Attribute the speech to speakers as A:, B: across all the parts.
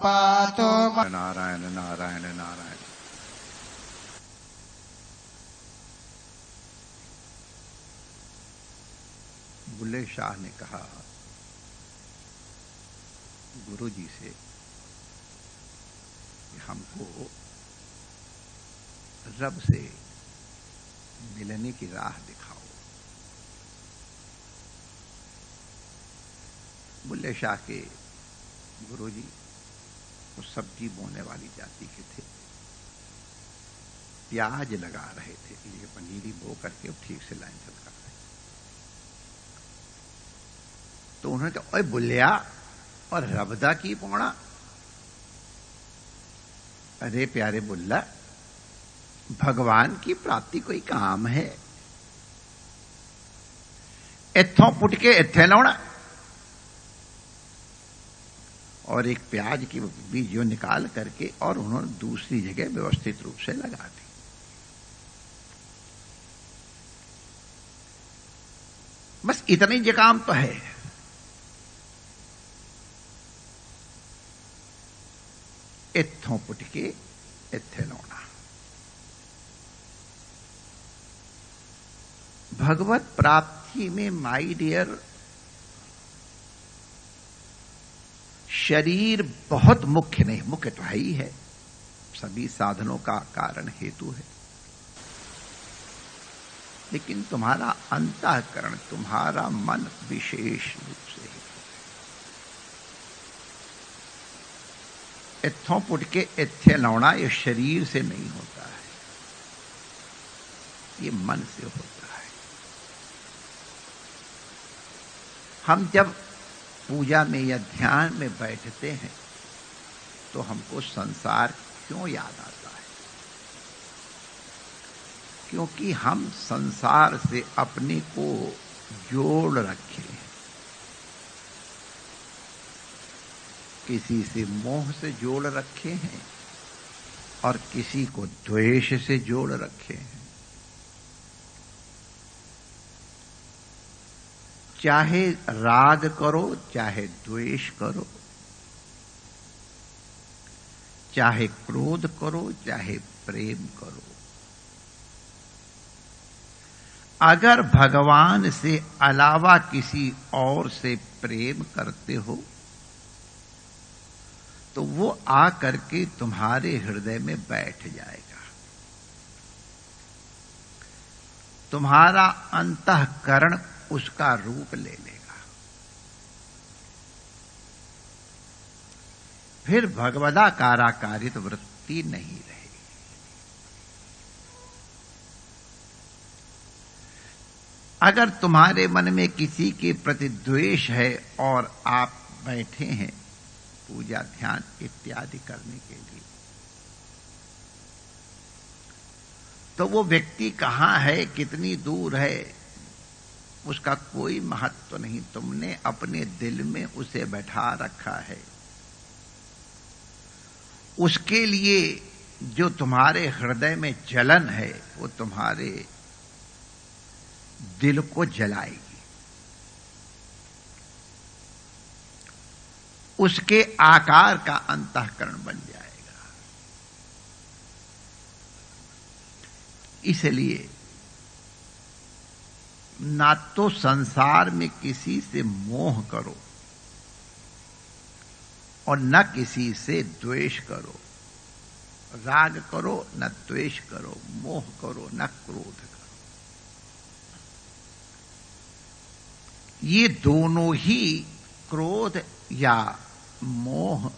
A: पातु
B: नारायण नारायण नारायण। बुल्ले शाह ने कहा गुरु जी से कि हमको रब से मिलने की राह दिखाओ। बुल्ले शाह के गुरु जी वो सब्जी बोने वाली जाति के थे, प्याज लगा रहे थे, ये पनीरी बो करके ठीक से लाइन से लगा रहे। तो उन्होंने कहा, ओए बुल्लिया और रबदा की पौड़ा। अरे प्यारे बुल्ला, भगवान की प्राप्ति कोई काम है? इथों पुट के इथे लाउणा और एक प्याज की बीजों निकाल करके और उन्होंने दूसरी जगह व्यवस्थित रूप से लगा दी। बस इतना ही काम तो है। इथों पुट के इथे लाउणा। भगवत प्राप्ति में माय डियर शरीर बहुत मुख्य नहीं, मुख्य तो है ही है, सभी साधनों का कारण हेतु है, लेकिन तुम्हारा अंतःकरण, तुम्हारा मन विशेष रूप से हेतु है। इथों पुट के इथे लाउणा ये शरीर से नहीं होता है, ये मन से होता है। हम जब पूजा में या ध्यान में बैठते हैं तो हमको संसार क्यों याद आता है? क्योंकि हम संसार से अपने को जोड़ रखे हैं। किसी से मोह से जोड़ रखे हैं और किसी को द्वेष से जोड़ रखे हैं। चाहे राग करो, चाहे द्वेष करो, चाहे क्रोध करो, चाहे प्रेम करो, अगर भगवान से अलावा किसी और से प्रेम करते हो तो वो आकर के तुम्हारे हृदय में बैठ जाएगा। तुम्हारा अंतःकरण उसका रूप ले लेगा। फिर भगवदाकाराकारित वृत्ति नहीं रहेगी। अगर तुम्हारे मन में किसी के प्रति द्वेष है और आप बैठे हैं पूजा ध्यान इत्यादि करने के लिए, तो वो व्यक्ति कहां है, कितनी दूर है, उसका कोई महत्व नहीं। तुमने अपने दिल में उसे बैठा रखा है। उसके लिए जो तुम्हारे हृदय में जलन है वो तुम्हारे दिल को जलाएगी। उसके आकार का अंतःकरण बन जाएगा। इसलिए ना तो संसार में किसी से मोह करो और न किसी से द्वेष करो। राग करो न द्वेष करो, मोह करो न क्रोध करो। ये दोनों ही, क्रोध या मोह,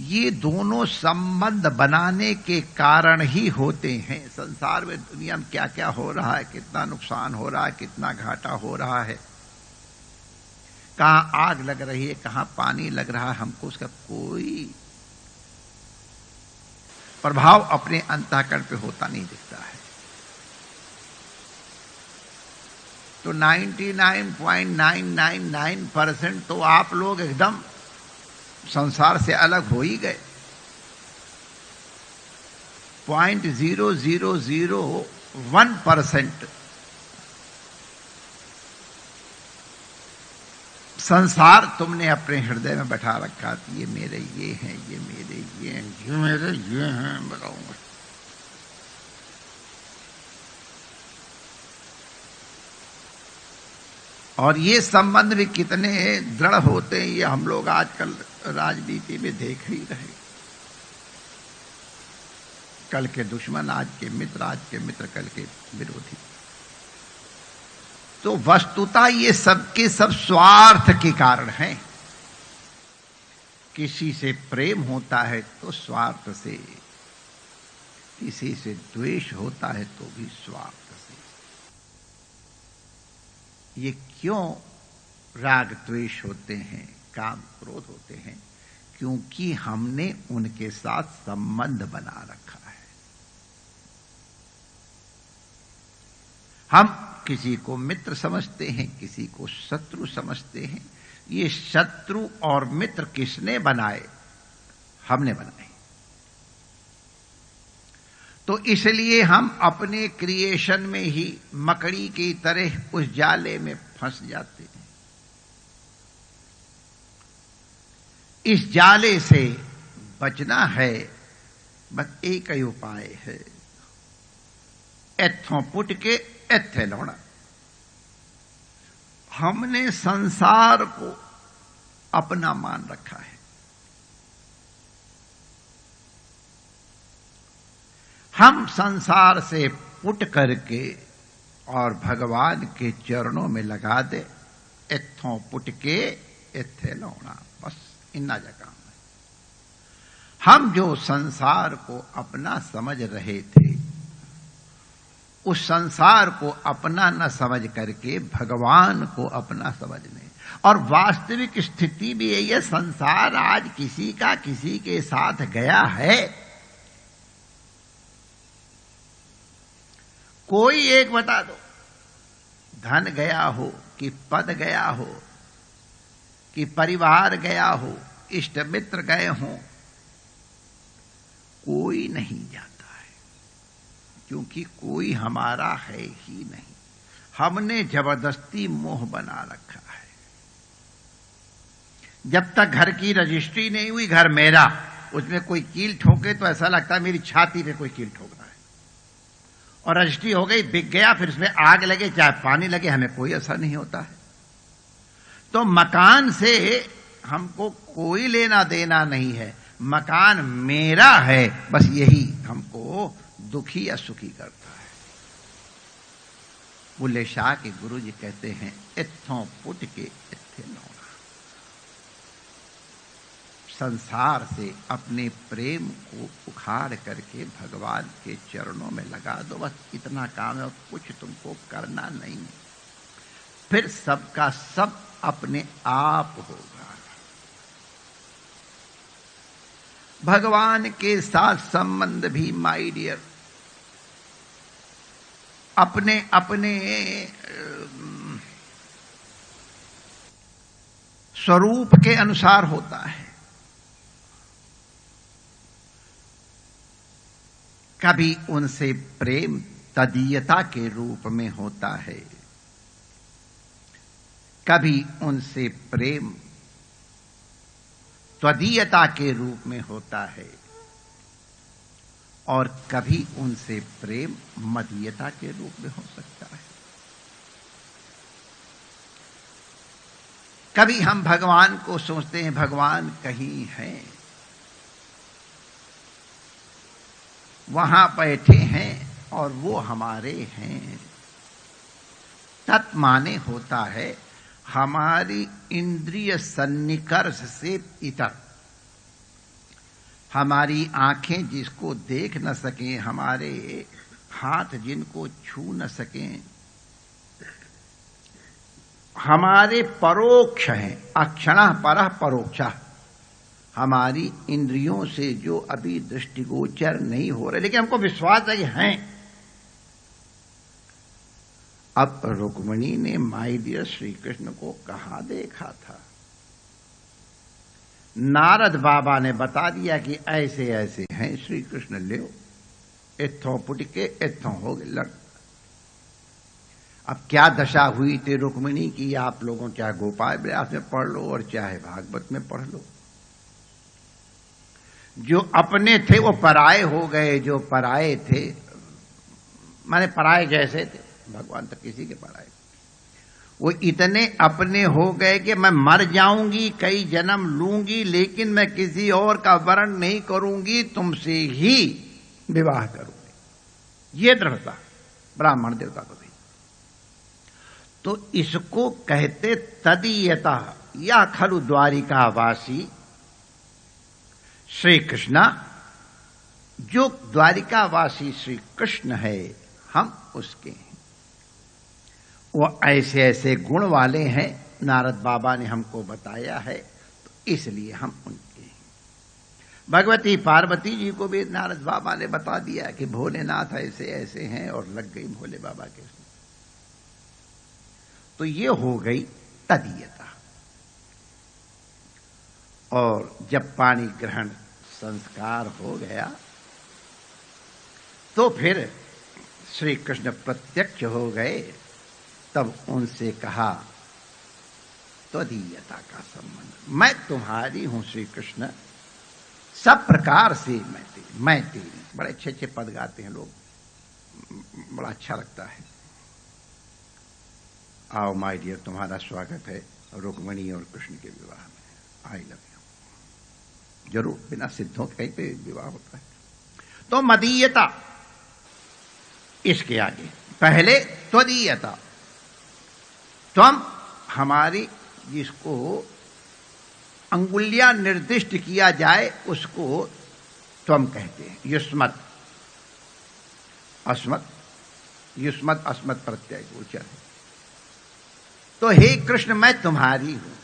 B: ये दोनों संबंध बनाने के कारण ही होते हैं। संसार में दुनिया में क्या क्या हो रहा है, कितना नुकसान हो रहा है, कितना घाटा हो रहा है, कहां आग लग रही है, कहां पानी लग रहा है, हमको उसका कोई प्रभाव अपने अंतःकरण पे होता नहीं दिखता है। तो 99.999% तो आप लोग एकदम संसार से अलग हो ही गए। 0.0001% संसार तुमने अपने हृदय में बैठा रखा कि ये मेरे ये हैं, ये मेरे ये हैं, ये मेरे ये हैं, बताऊंगा। और ये संबंध भी कितने दृढ़ होते हैं, ये हम लोग आजकल राजनीति में देख ही रहे। कल के दुश्मन आज के मित्र, आज के मित्र कल के विरोधी। तो वस्तुतः ये सबके सब स्वार्थ के कारण हैं। किसी से प्रेम होता है तो स्वार्थ से, किसी से द्वेष होता है तो भी स्वार्थ से। ये क्यों राग द्वेष होते हैं, काम क्रोध होते हैं? क्योंकि हमने उनके साथ संबंध बना रखा है। हम किसी को मित्र समझते हैं, किसी को शत्रु समझते हैं। ये शत्रु और मित्र किसने बनाए? हमने बनाए। तो इसलिए हम अपने क्रिएशन में ही मकड़ी की तरह उस जाले में फंस जाते हैं। इस जाले से बचना है, बस एक ही उपाय है, एथों पुट के एथे लौड़ा। हमने संसार को अपना मान रखा है। हम संसार से पुट करके और भगवान के चरणों में लगा दे, एथों पुट के एथे लौड़ा, बस इन्ना जा काम है। हम जो संसार को अपना समझ रहे थे, उस संसार को अपना न समझ करके भगवान को अपना समझने। और वास्तविक स्थिति भी यही है, संसार आज किसी का किसी के साथ गया है। कोई एक बता दो, धन गया हो कि पद गया हो कि परिवार गया हो, इष्ट मित्र गए हों, कोई नहीं जाता। क्योंकि कोई हमारा है ही नहीं। हमने जबरदस्ती मोह बना रखा है। जब तक घर की रजिस्ट्री नहीं हुई, घर मेरा, उसमें कोई कील ठोके तो ऐसा लगता है मेरी छाती पे कोई कील ठोक रहा है। और रजिस्ट्री हो गई, बिक गया, फिर उसमें आग लगे चाहे पानी लगे, हमें कोई असर नहीं होता है। तो मकान से हमको कोई लेना देना नहीं है, मकान मेरा है, बस यही हमको दुखी या सुखी करता है। बुल्ले शाह के गुरु जी कहते हैं, इत्थों पुट के इत्थे लौड़ा। संसार से अपने प्रेम को उखाड़ करके भगवान के चरणों में लगा दो, बस इतना काम है, और कुछ तुमको करना नहीं। फिर सबका सब अपने आप होगा। भगवान के साथ संबंध भी माय डियर अपने अपने स्वरूप के अनुसार होता है। कभी उनसे प्रेम तदीयता के रूप में होता है, कभी उनसे प्रेम त्वदीयता के रूप में होता है, और कभी उनसे प्रेम मदीयता के रूप में हो सकता है। कभी हम भगवान को सोचते हैं भगवान कहीं हैं, वहां बैठे हैं और वो हमारे हैं। तत् माने होता है हमारी इंद्रिय सन्निकर्ष से इतर। हमारी आंखें जिसको देख न सकें, हमारे हाथ जिनको छू न सकें, हमारे परोक्ष हैं। अक्षणः परः परोक्षः, हमारी इंद्रियों से जो अभी दृष्टिगोचर नहीं हो रहे, लेकिन हमको विश्वास है कि हैं। अब रुक्मिणी ने माय डियर श्री कृष्ण को कहां देखा था? नारद बाबा ने बता दिया कि ऐसे ऐसे हैं श्री कृष्ण, ले इत्थों पुट के इत्थों हो गए लड़। अब क्या दशा हुई थी रुक्मिणी की, आप लोगों क्या गोपाल व्यास में पढ़ लो और चाहे भागवत में पढ़ लो। जो अपने थे वो पराये हो गए, जो पराये थे माने पराये जैसे थे, भगवान तो किसी के पराये, वो इतने अपने हो गए कि मैं मर जाऊंगी, कई जन्म लूंगी, लेकिन मैं किसी और का वर्ण नहीं करूंगी, तुमसे ही विवाह करूंगी। ये दृढ़ता ब्राह्मण देवता को भी। तो इसको कहते तदीयता, या खलु द्वारिकावासी श्री कृष्ण। जो द्वारिकावासी श्री कृष्ण है हम उसके हैं। वो ऐसे ऐसे गुण वाले हैं, नारद बाबा ने हमको बताया है, तो इसलिए हम उनके हैं। भगवती पार्वती जी को भी नारद बाबा ने बता दिया कि भोलेनाथ ऐसे ऐसे हैं, और लग गई भोले बाबा के। तो ये हो गई तदीयता। और जब पाणी ग्रहण संस्कार हो गया तो फिर श्री कृष्ण प्रत्यक्ष हो गए। तब उनसे कहा तदीयता का संबंध, मैं तुम्हारी हूं श्री कृष्ण, सब प्रकार से मैं तेरी। बड़े अच्छे अच्छे पद गाते हैं लोग, बड़ा अच्छा लगता है। आओ माय डियर, तुम्हारा स्वागत है रुक्मिणी और कृष्ण के विवाह में। I love you. जरूर, बिना सिद्धों कहीं पे विवाह होता है। तो मदीयता, इसके आगे पहले त्वदीयता, त्वम हमारी, जिसको अंगुलियां निर्दिष्ट किया जाए उसको त्वम कहते हैं। युष्मत अस्मत, युष्मत अस्मत प्रत्यय गोचर है। तो हे कृष्ण मैं तुम्हारी हूं,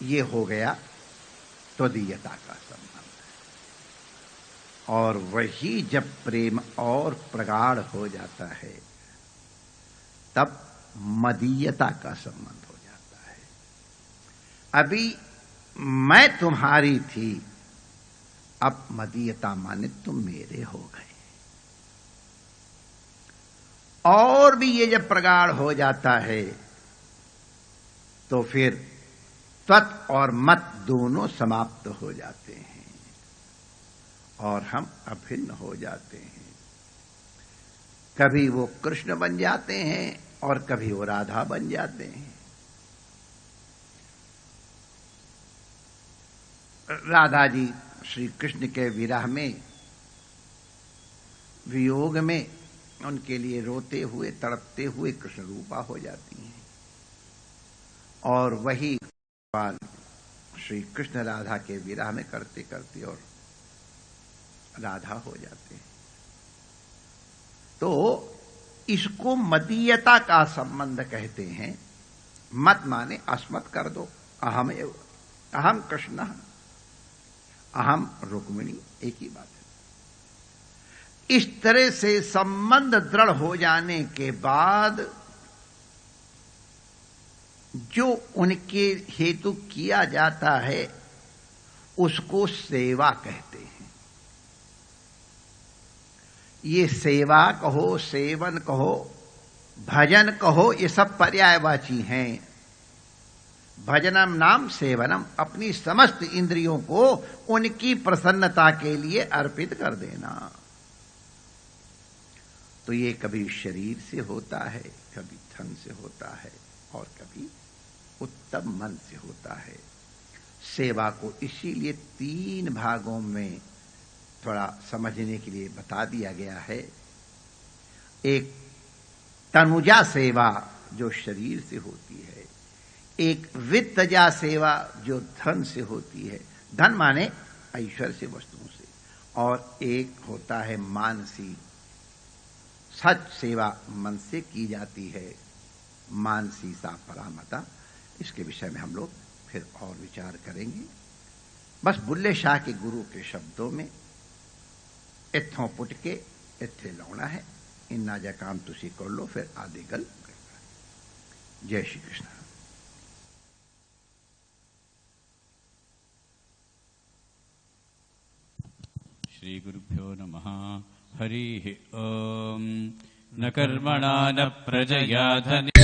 B: ये हो गया त्वदीयता का संबंध। और वही जब प्रेम और प्रगाढ़ हो जाता है तब मदीयता का संबंध हो जाता है। अभी मैं तुम्हारी थी, अब मदीयता माने तुम मेरे हो गए। और भी ये जब प्रगाढ़ हो जाता है तो फिर त्वत और मत दोनों समाप्त हो जाते हैं और हम अभिन्न हो जाते हैं। कभी वो कृष्ण बन जाते हैं और कभी वो राधा बन जाते हैं। राधा जी श्री कृष्ण के विरह में, वियोग में उनके लिए रोते हुए तड़पते हुए कृष्ण रूपा हो जाती हैं, और वही श्री कृष्ण राधा के विरह में करते करते और राधा हो जाते हैं। तो इसको मदीयता का संबंध कहते हैं। मत माने अस्मत् कर दो, अहम एव, अहम कृष्ण अहम रुक्मिणी, एक ही बात है। इस तरह से संबंध दृढ़ हो जाने के बाद जो उनके हेतु किया जाता है उसको सेवा कहते हैं। ये सेवा कहो, सेवन कहो, भजन कहो, ये सब पर्यायवाची हैं। भजनम नाम सेवनम, अपनी समस्त इंद्रियों को उनकी प्रसन्नता के लिए अर्पित कर देना। तो ये कभी शरीर से होता है, कभी धन से होता है, और कभी उत्तम मन से होता है। सेवा को इसीलिए 3 भागों में थोड़ा समझने के लिए बता दिया गया है। एक तनुजा सेवा जो शरीर से होती है, एक वित्तजा सेवा जो धन से होती है, धन माने ऐश्वर्य से, वस्तुओं से, और एक होता है मानसी, सच सेवा मन से की जाती है, मानसी सा परामता। इसके विषय में हम लोग फिर और विचार करेंगे। बस बुल्ले शाह के गुरु के शब्दों में, इत्थों पुट के इत्थे लौना है, इन्ना जा काम तुसी कर लो, फिर आदि गल। जय श्री कृष्ण।
A: श्री गुरुभ्यो नमः। हरिः ॐ न कर्मणा न प्रजया धने